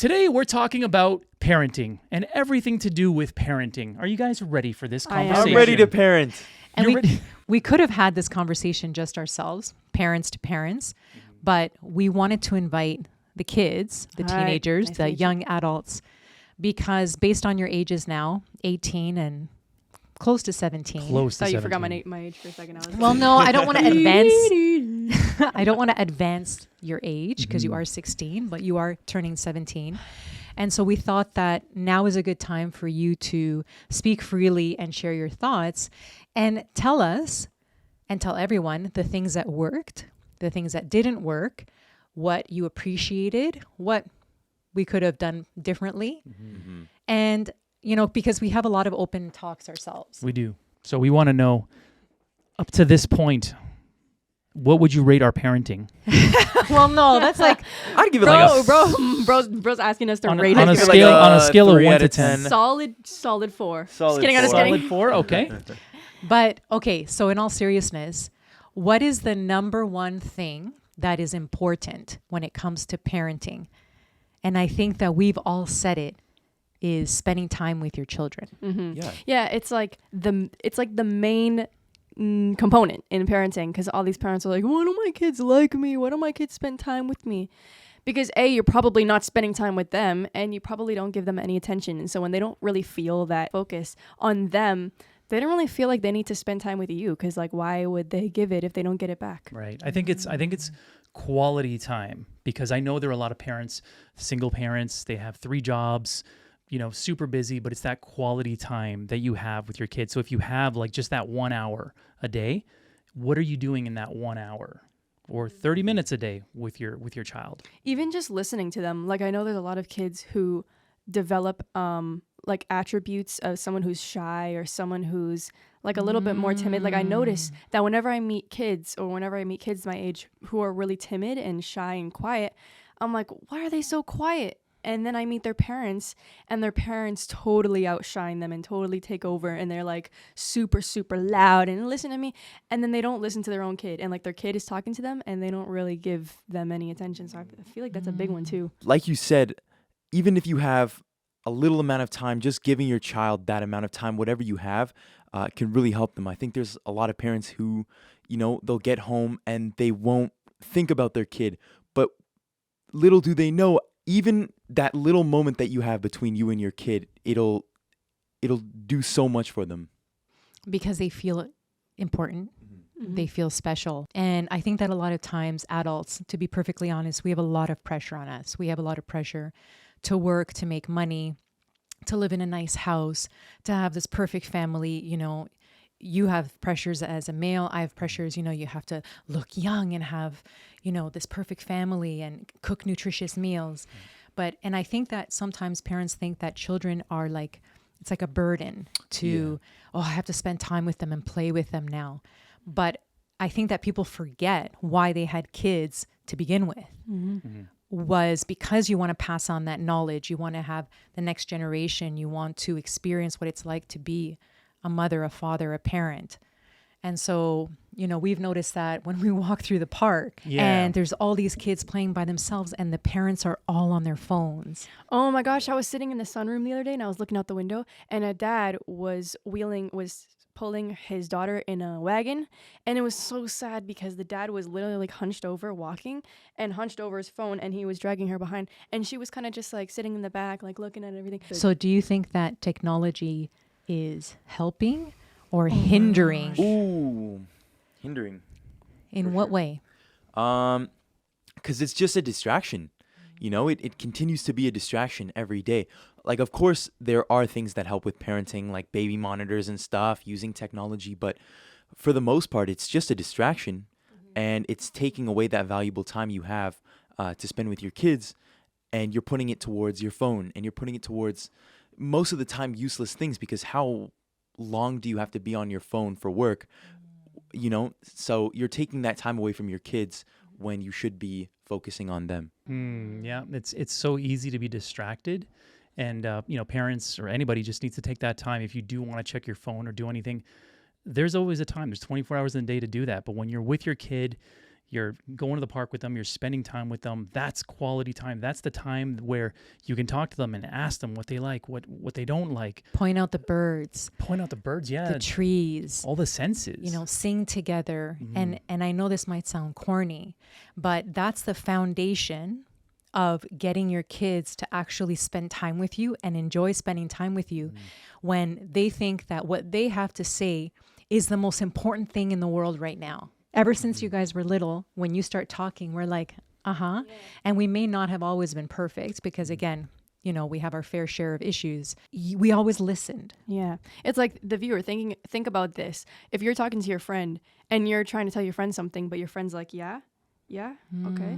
Today we're talking about parenting and everything to do with parenting. Are you guys ready for this conversation? I'm ready to parent. And we could have had this conversation just ourselves, parents to parents, but we wanted to invite the kids, the teenagers, the young adults, because based on your ages now, 18 and close to 17. Close to thought 17. you forgot my age for a second. Well, no, I don't want to advance. I don't want to advance your age because you are 16, but you are turning 17. And so we thought that now is a good time for you to speak freely and share your thoughts and tell us and tell everyone the things that worked, the things that didn't work, what you appreciated, what we could have done differently. And, you know, because we have a lot of open talks ourselves. We do. So we want to know, up to this point, what would you rate our parenting? Well, no, that's like, I'd give it like a Bro's asking us to On rate a it. scale, on a scale of 3 1 out to of 10. 10. Solid 4. Solid Just kidding, I'm just four. kidding. Solid 4, okay. but okay, so in all seriousness, what is the number one thing that is important when it comes to parenting? And I think that we've all said it, is spending time with your children. Yeah, it's like the main component in parenting, because all these parents are like, why don't my kids like me? Why don't my kids spend time with me? Because A, you're probably not spending time with them, and you probably don't give them any attention. And so when they don't really feel that focus on them, they don't really feel like they need to spend time with you, because like, why would they give it if they don't get it back? Right. I think it's quality time, because I know there are a lot of parents, single parents, they have 3 jobs, you know, super busy, but it's that quality time that you have with your kids. So if you have like just that 1 hour a day, what are you doing in that 1 hour or 30 minutes a day with your child? Even just listening to them. Like, I know there's a lot of kids who develop like attributes of someone who's shy or someone who's like a little bit more timid. Like, I notice that whenever I meet kids my age who are really timid and shy and quiet, I'm like, why are they so quiet? And then I meet their parents, and their parents totally outshine them and totally take over, and they're like super, super loud and listen to me. And then they don't listen to their own kid, and like their kid is talking to them, and they don't really give them any attention. So I feel like that's a big one too. Like you said, even if you have a little amount of time, just giving your child that amount of time, whatever you have, can really help them. I think there's a lot of parents who, you know, they'll get home and they won't think about their kid, but little do they know, even that little moment that you have between you and your kid, it'll do so much for them. Because they feel important. They feel special. And I think that a lot of times adults, to be perfectly honest, we have a lot of pressure on us. We have a lot of pressure to work, to make money, to live in a nice house, to have this perfect family. You know, you have pressures as a male. I have pressures, you know, you have to look young and have, you know, this perfect family and cook nutritious meals. And I think that sometimes parents think that children are like, it's like a burden to, I have to spend time with them and play with them now. But I think that people forget why they had kids to begin with. Was because you want to pass on that knowledge. You want to have the next generation. You want to experience what it's like to be a mother, a father, a parent. And so, you know, we've noticed that when we walk through the park and there's all these kids playing by themselves and the parents are all on their phones. Oh my gosh, I was sitting in the sunroom the other day and I was looking out the window, and a dad was pulling his daughter in a wagon, and it was so sad because the dad was literally like hunched over walking and hunched over his phone, and he was dragging her behind, and she was kind of just like sitting in the back like looking at everything. So do you think that technology is helping or hindering? Ooh, hindering. In what way? Because it's just a distraction. You know, it continues to be a distraction every day. Like, of course, there are things that help with parenting, like baby monitors and stuff, using technology. But for the most part, it's just a distraction. And it's taking away that valuable time you have to spend with your kids. And you're putting it towards your phone. And you're putting it towards, most of the time, useless things. Because how long do you have to be on your phone for work? You know, so you're taking that time away from your kids when you should be focusing on them. Yeah, it's so easy to be distracted. And, you know, parents or anybody just needs to take that time. If you do want to check your phone or do anything, there's always a time. There's 24 hours in a day to do that. But when you're with your kid, you're going to the park with them, you're spending time with them. That's quality time. That's the time where you can talk to them and ask them what they like, what they don't like. Point out the birds, Point out the birds, yeah, the trees, all the senses. you know, sing together. And I know this might sound corny, but that's the foundation of getting your kids to actually spend time with you and enjoy spending time with you when they think that what they have to say is the most important thing in the world right now. Ever since you guys were little, when you start talking, we're like, uh-huh. Yeah. And we may not have always been perfect because, again, you know, we have our fair share of issues. We always listened. Yeah. It's like the viewer think about this. If you're talking to your friend and you're trying to tell your friend something, but your friend's like, yeah, okay.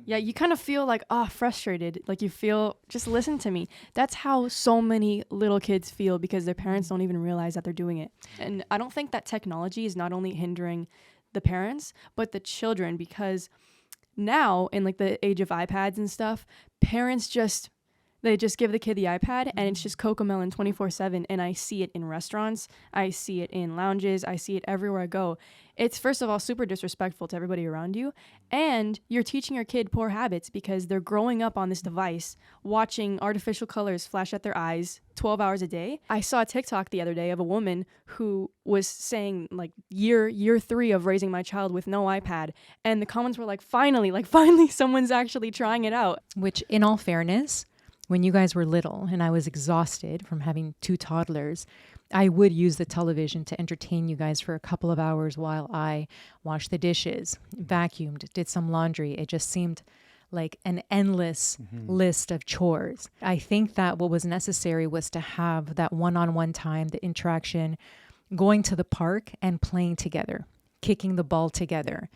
Yeah, you kind of feel like, frustrated. Like you feel, just listen to me. That's how so many little kids feel because their parents don't even realize that they're doing it. And I don't think that technology is not only hindering the parents, but the children, because now in like the age of iPads and stuff, parents they just give the kid the iPad and it's just Cocomelon 24/7. And I see it in restaurants. I see it in lounges. I see it everywhere I go. It's, first of all, super disrespectful to everybody around you. And you're teaching your kid poor habits because they're growing up on this device, watching artificial colors flash at their eyes 12 hours a day. I saw a TikTok the other day of a woman who was saying like year 3 of raising my child with no iPad. And the comments were like, finally someone's actually trying it out. Which, in all fairness, when you guys were little and I was exhausted from having 2 toddlers, I would use the television to entertain you guys for a couple of hours while I washed the dishes, vacuumed, did some laundry. It just seemed like an endless list of chores. I think that what was necessary was to have that one-on-one time, the interaction, going to the park and playing together, kicking the ball together,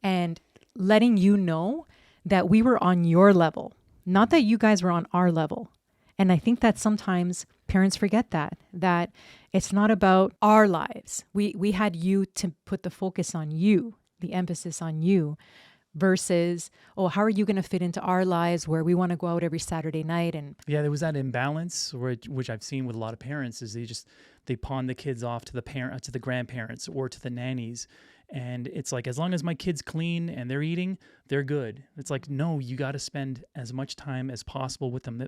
and letting you know that we were on your level. Not that you guys were on our level. And I think that sometimes parents forget that it's not about our lives. We had you to put the focus on you, the emphasis on you, versus, how are you going to fit into our lives where we want to go out every Saturday night? And yeah, there was that imbalance, which I've seen with a lot of parents, is they pawn the kids off to the grandparents or to the nannies. And it's like, as long as my kid's clean and they're eating, they're good. It's like, no, you got to spend as much time as possible with them.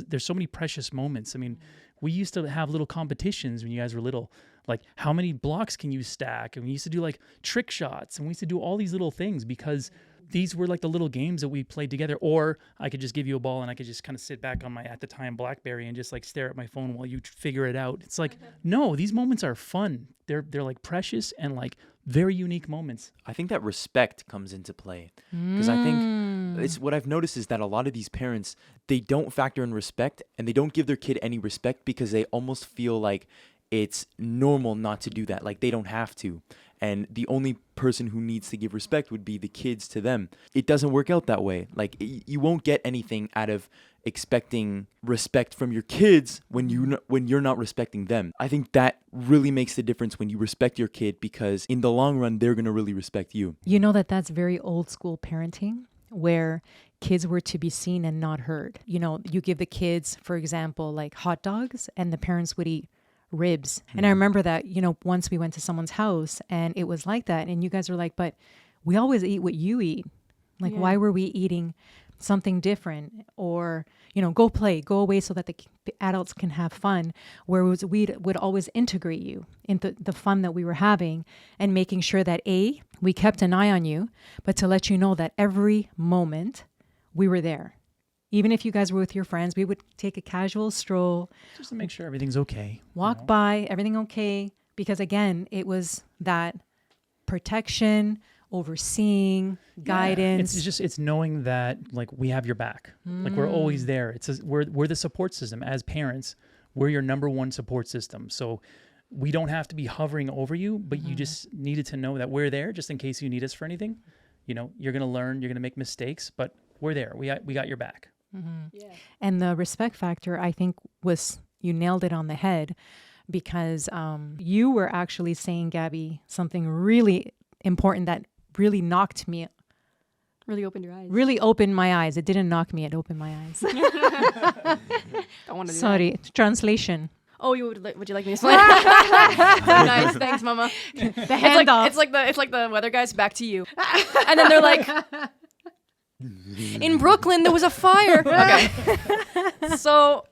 There's so many precious moments. I mean, we used to have little competitions when you guys were little, like how many blocks can you stack? And we used to do like trick shots, and we used to do all these little things because these were like the little games that we played together. Or I could just give you a ball and I could just kind of sit back on my, at the time, BlackBerry and just like stare at my phone while you figure it out. It's like, no, these moments are fun. They're like precious and like very unique moments. I think that respect comes into play because I think it's what I've noticed is that a lot of these parents, they don't factor in respect and they don't give their kid any respect because they almost feel like it's normal not to do that. Like they don't have to. And the only person who needs to give respect would be the kids to them. It doesn't work out that way. Like you won't get anything out of expecting respect from your kids when you're not respecting them. I think that really makes the difference when you respect your kid, because in the long run, they're going to really respect you. you know that's very old school parenting, where kids were to be seen and not heard. You know, you give the kids, for example, like hot dogs, and the parents would eat ribs. And I remember that, once we went to someone's house and it was like that. And you guys were like, but we always eat what you eat. Like, why were we eating something different? Or, go play, go away so that the adults can have fun. Whereas we would always integrate you into the fun that we were having and making sure that we kept an eye on you, but to let you know that every moment we were there. Even if you guys were with your friends, we would take a casual stroll. Just to make sure everything's okay. Walk by, everything okay. Because again, it was that protection, overseeing, guidance. It's knowing that like we have your back. Like we're always there. We're the support system as parents. We're your number one support system. So we don't have to be hovering over you, but you just needed to know that we're there just in case you need us for anything. You're going to learn, you're going to make mistakes, but we're there. We got your back. And the respect factor, I think, you nailed it on the head, because you were actually saying, Gabby, something really important that really knocked me. Really opened your eyes. Really opened my eyes. It didn't knock me, it opened my eyes. Don't want to do Sorry, translation. Oh, would you like me to explain? Nice, thanks, mama. The It's handoff. it's like the weather guys. Back to you. And then they're like, in Brooklyn there was a fire. Okay. So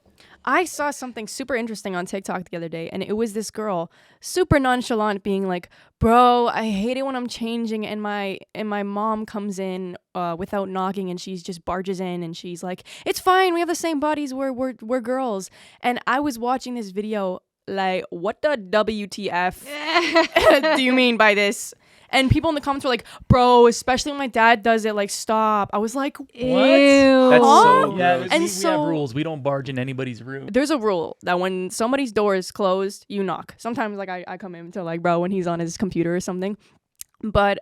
I saw something super interesting on TikTok the other day, and it was this girl super nonchalant being like, bro, I hate it when I'm changing and my mom comes in without knocking, and she's just barges in and she's like, it's fine, we have the same bodies, we're girls. And I was watching this video like, what the WTF do you mean by this? And people in the comments were like, bro, especially when my dad does it, like, stop. I was like, What? Ew. That's Huh? so yeah. And We so- have rules. We don't barge in anybody's room. there's a rule that when somebody's door is closed, you knock. Sometimes like I come in to like bro when he's on his computer or something. But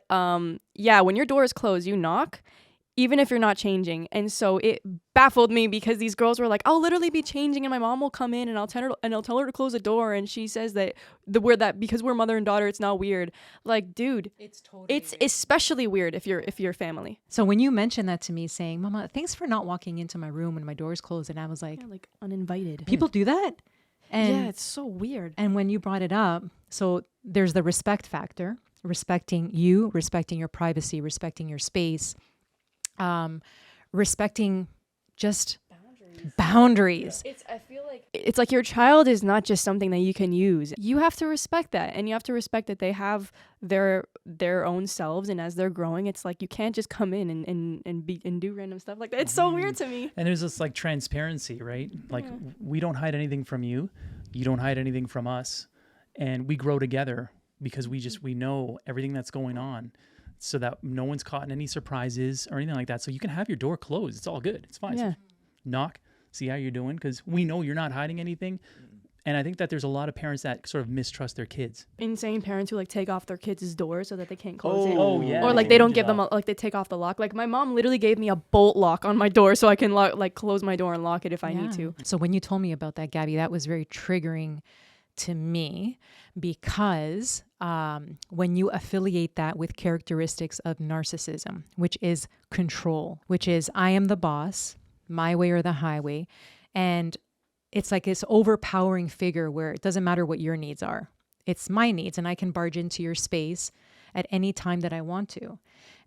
yeah, when your door is closed, you knock, even if you're not changing. And so it baffled me because these girls were like, I'll literally be changing and my mom will come in and I'll tell her to close the door, and she says that because we're mother and daughter, it's not weird. Like, dude, It's totally. it's especially weird if you're family. So when you mentioned that to me, saying, "Mama, thanks for not walking into my room when my door's closed," and I was like, Yeah, like uninvited. "People do that." And yeah, it's so weird. And when you brought it up, so there's the respect factor, respecting you, respecting your privacy, respecting your space, respecting just boundaries. I feel like it's like your child is not just something that you can use. You have to respect that, and you have to respect that they have their own selves, and as they're growing, it's like you can't just come in and do random stuff like that. It's so weird to me. And there's this like transparency, right? Like we don't hide anything from you. You don't hide anything from us. And we grow together because we know everything that's going on, so that no one's caught in any surprises or anything like that. So you can have your door closed. It's all good. It's fine. Yeah. Knock, see how you're doing, because we know you're not hiding anything. And I think that there's a lot of parents that sort of mistrust their kids. Insane parents who like take off their kids' door so that they can't close it. Oh, yeah. Or like they don't give them like they take off the lock. Like my mom literally gave me a bolt lock on my door so I can close my door and lock it if I need to. So when you told me about that, Gabby, that was very triggering to me because when you affiliate that with characteristics of narcissism, which is control, which is I am the boss, my way or the highway, and it's like this overpowering figure where it doesn't matter what your needs are. It's my needs, and I can barge into your space at any time that I want to.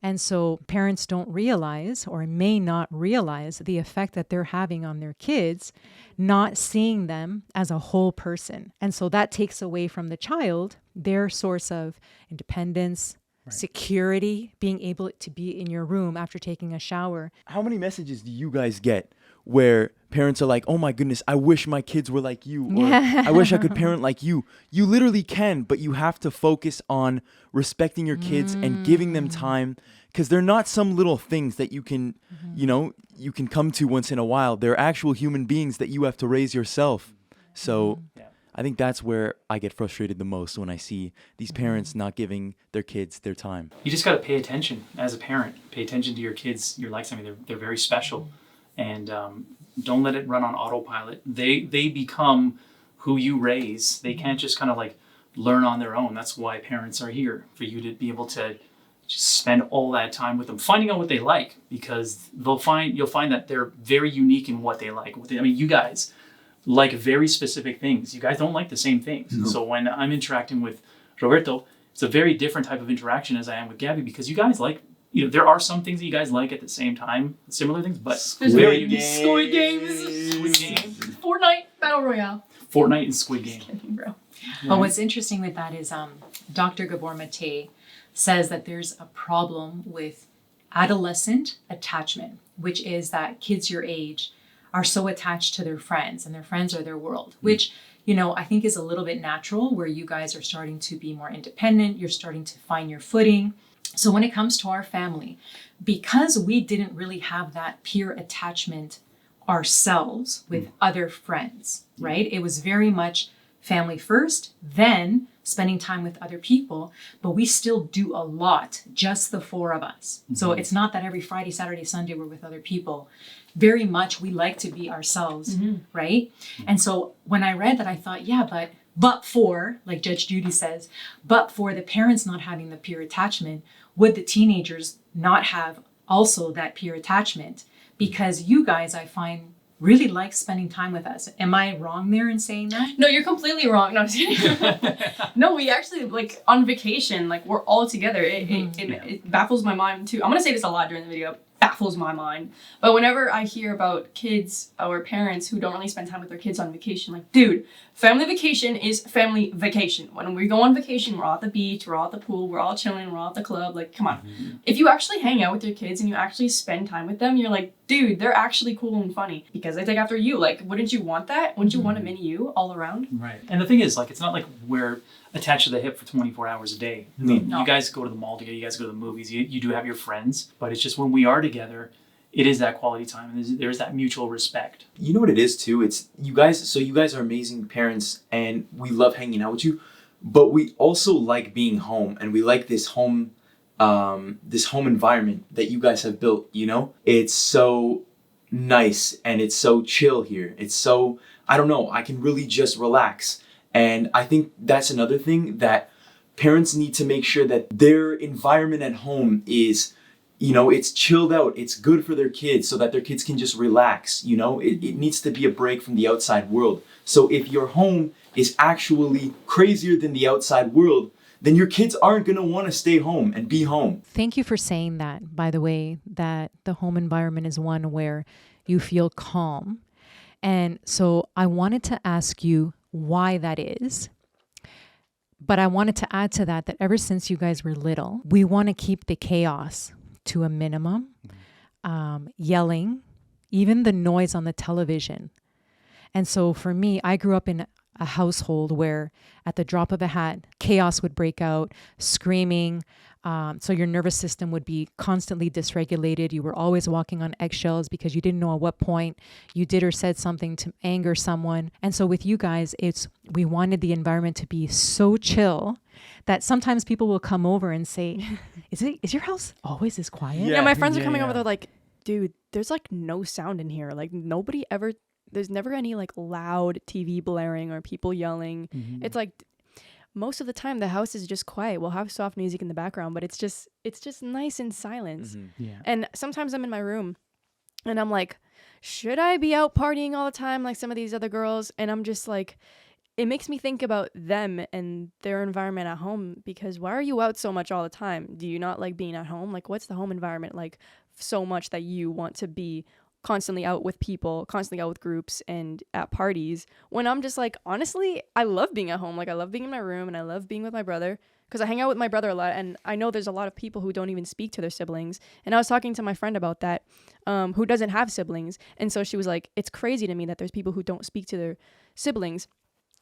And so parents don't realize or may not realize the effect that they're having on their kids, not seeing them as a whole person. And so that takes away from the child their source of independence, security, being able to be in your room after taking a shower. How many messages do you guys get where parents are like, oh my goodness, I wish my kids were like you, or I wish I could parent like you? You literally can, but you have to focus on respecting your kids and giving them time, because they're not some little things that you can, you can come to once in a while. They're actual human beings that you have to raise yourself. So I think that's where I get frustrated the most, when I see these parents not giving their kids their time. You just got to pay attention as a parent. Pay attention to your kids, your likes. I mean, they're very special. And don't let it run on autopilot. They become who you raise. They can't just kind of like learn on their own. That's why parents are here, for you to be able to just spend all that time with them, finding out what they like, because you'll find that they're very unique in what they like. I mean, you guys like very specific things. You guys don't like the same things. No. So when I'm interacting with Roberto, it's a very different type of interaction as I am with Gabby, because you guys like, there are some things that you guys like at the same time, similar things, but very unique. Squid Games. Fortnite Battle Royale. Fortnite and Squid Game. Kidding, bro. But what's interesting with that is Dr. Gabor Mate says that there's a problem with adolescent attachment, which is that kids your age are so attached to their friends, and their friends are their world, which, I think is a little bit natural, where you guys are starting to be more independent. You're starting to find your footing. So when it comes to our family, because we didn't really have that peer attachment ourselves with other friends, right? It was very much family first, then spending time with other people, but we still do a lot, just the four of us. So it's not that every Friday, Saturday, Sunday we're with other people. Very much we like to be ourselves, right? And so when I read that, I thought, but for, like Judge Judy says, but for the parents not having the peer attachment, would the teenagers not have also that peer attachment? Because you guys, I find, really like spending time with us. Am I wrong there in saying that? No, you're completely wrong. No, I'm just kidding. No, we actually, like, on vacation, like, we're all together. It baffles my mind, too. I'm going to say this a lot during the video. Baffles my mind. But whenever I hear about kids or parents who don't really spend time with their kids on vacation, like, dude, family vacation is family vacation. When we go on vacation, we're all at the beach, we're all at the pool, we're all chilling, we're all at the club. Like, come on. If you actually hang out with your kids and you actually spend time with them, you're like, dude, they're actually cool and funny because they take after you. Like, wouldn't you want that? Wouldn't you want a mini you all around? Right. And the thing is, like, it's not like we're attached to the hip for 24 hours a day. I mean, No. you guys go to the mall together, you guys go to the movies, you do have your friends, but it's just when we are together, it is that quality time. And there's that mutual respect. You know what it is too? It's you guys. So you guys are amazing parents, and we love hanging out with you. But we also like being home, and we like this home environment that you guys have built. You know, it's so nice and it's so chill here. It's so, I don't know, I can really just relax. And I think that's another thing that parents need to make sure that their environment at home is, you know, it's chilled out, it's good for their kids so that their kids can just relax, you know? It needs to be a break from the outside world. So if your home is actually crazier than the outside world, then your kids aren't going to want to stay home and be home. Thank you for saying that, by the way, that the home environment is one where you feel calm. And so I wanted to ask you why that is. But I wanted to add to that ever since you guys were little, we want to keep the chaos to a minimum, yelling, even the noise on the television. And so for me, I grew up in a household where at the drop of a hat, chaos would break out, screaming. So your nervous system would be constantly dysregulated. You were always walking on eggshells because you didn't know at what point you did or said something to anger someone. And so with you guys, we wanted the environment to be so chill that sometimes people will come over and say, is your house always this quiet? Yeah, my friends are coming over, Yeah. they're like, dude, there's like no sound in here. Like there's never any like loud TV blaring or people yelling. It's like most of the time the house is just quiet. We'll have soft music in the background, but it's just nice in silence. Yeah. And sometimes I'm in my room and I'm like, should I be out partying all the time like some of these other girls? And I'm just like, it makes me think about them and their environment at home, because why are you out so much all the time? Do you not like being at home? Like, what's the home environment like so much that you want to be constantly out with people, constantly out with groups and at parties, when I'm just like, honestly, I love being at home. Like, I love being in my room and I love being with my brother, because I hang out with my brother a lot. And I know there's a lot of people who don't even speak to their siblings. And I was talking to my friend about that, who doesn't have siblings. And so she was like, it's crazy to me that there's people who don't speak to their siblings,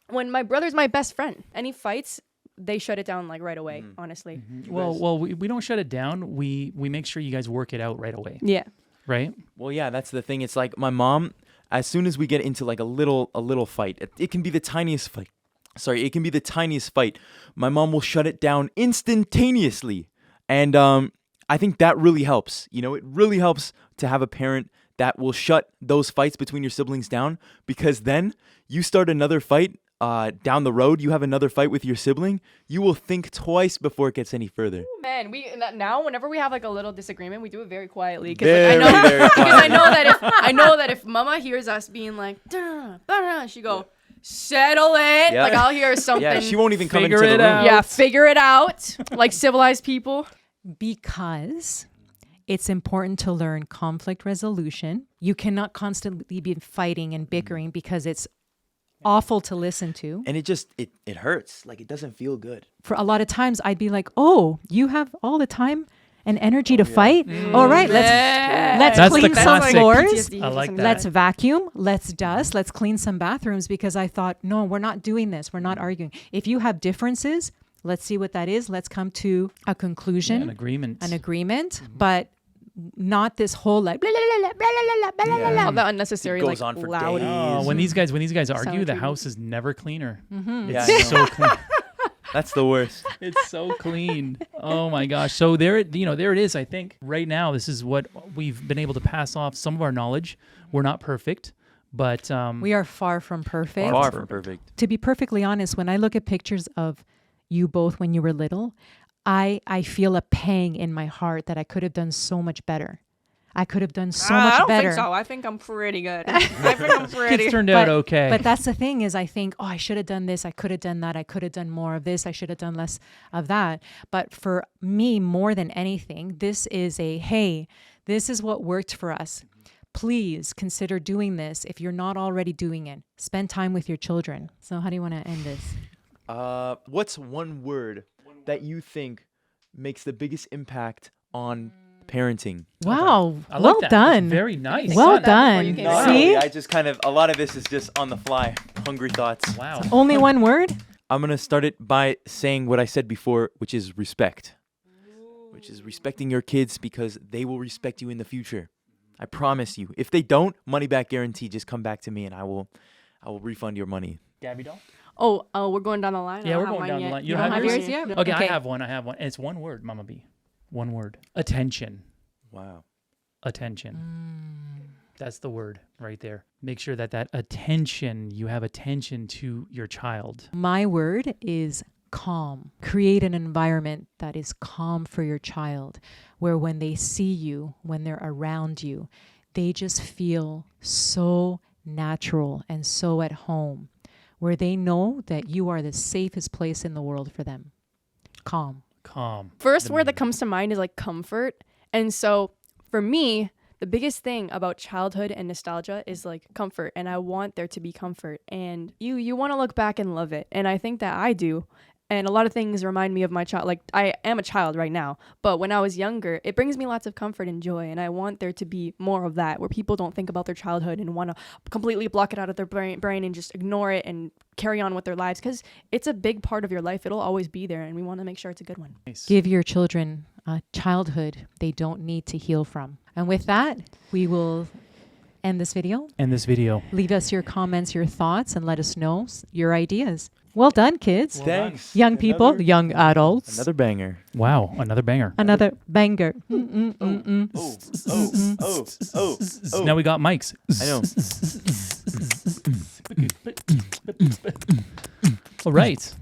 when my brother's my best friend. Any fights, they shut it down like right away, honestly. Well, we don't shut it down. We make sure you guys work it out right away. Yeah. Right? Well, yeah, that's the thing. It's like my mom, as soon as we get into like a little fight, it can be the tiniest fight. Sorry, it can be the tiniest fight. My mom will shut it down instantaneously. And I think that really helps. You know, it really helps to have a parent that will shut those fights between your siblings down, because then you start another fight down the road, you have another fight with your sibling, you will think twice before it gets any further. Man, now whenever we have like a little disagreement, we do it very quietly. Very, Like, very because quietly. I know that if Mama hears us being like, "Duh, duh," she go, settle it. Yeah. Like, I'll hear something. Yeah, she won't even come Figure into the it room. out. Yeah, figure it out. Like civilized people. Because it's important to learn conflict resolution. You cannot constantly be fighting and bickering because it's awful to listen to. And it hurts. Like, it doesn't feel good. For a lot of times I'd be like, oh, you have all the time and energy to fight? All right, let's That's the clean some classic. floors. PTSD. I like that. Let's vacuum, let's dust, let's clean some bathrooms, because I thought, no, we're not doing this. We're not arguing. If you have differences, let's see what that is. Let's come to a conclusion, An agreement. but not this whole like blah, blah, blah, blah, blah, blah, blah, blah, blah. All that unnecessary, It goes like on for loud. days. Oh, when these guys argue, the Soundtrack. house is never cleaner. Yeah, It's I know. so clean. That's the worst. It's so clean. Oh my gosh. So there it is. I think right now, this is what we've been able to pass off some of our knowledge. We're not perfect, but We are far from perfect. Far from perfect. To be perfectly honest, when I look at pictures of you both when you were little, I feel a pang in my heart that I could have done so much better. I could have done so I much don't better. think so. I think I'm pretty good. I think I'm pretty. Kids turned out But- okay. But that's the thing is I think, oh, I should have done this. I could have done that. I could have done more of this. I should have done less of that. But for me, more than anything, this is a, hey, this is what worked for us. Please consider doing this if you're not already doing it. Spend time with your children. So how do you want to end this? What's one word that you think makes the biggest impact on parenting? Wow. I like Well that. That's done. very nice. Well about that before you done. came No, out. See? I just kind of, a lot of this is just on the fly, hungry thoughts. Wow. Only one word? I'm going to start it by saying what I said before, which is respect. Which is respecting your kids because they will respect you in the future. I promise you. If they don't, money back guarantee, just come back to me and I will refund your money. Gabby doll? Oh, we're going down the line. I Yeah, don't we're have going mine down the yet. line. You You don't don't have have yours? yours yet? Okay, Okay. I have one. And it's one word, Mama B. One word. Attention. Wow. Attention. That's the word right there. Make sure that attention, you have attention to your child. My word is calm. Create an environment that is calm for your child, where when they see you, when they're around you, they just feel so natural and so at home, where they know that you are the safest place in the world for them. Calm. Calm. First The word that main- comes to mind is like comfort. And so for me, the biggest thing about childhood and nostalgia is like comfort, and I want there to be comfort, and you want to look back and love it, and I think that I do. And a lot of things remind me of my child. Like, I am a child right now, but when I was younger, it brings me lots of comfort and joy, and I want there to be more of that, where people don't think about their childhood and want to completely block it out of their brain and just ignore it and carry on with their lives, because it's a big part of your life. It'll always be there, and we want to make sure it's a good one. Nice. Give your children a childhood they don't need to heal from. And with that, we will end this video. End this video. Leave us your comments, your thoughts, and let us know your ideas. Well done, kids. Well done. Thanks. Young people, Another- young adults. Another banger. Wow, another banger. Another banger. Oh. Now we got mics. I know. All right.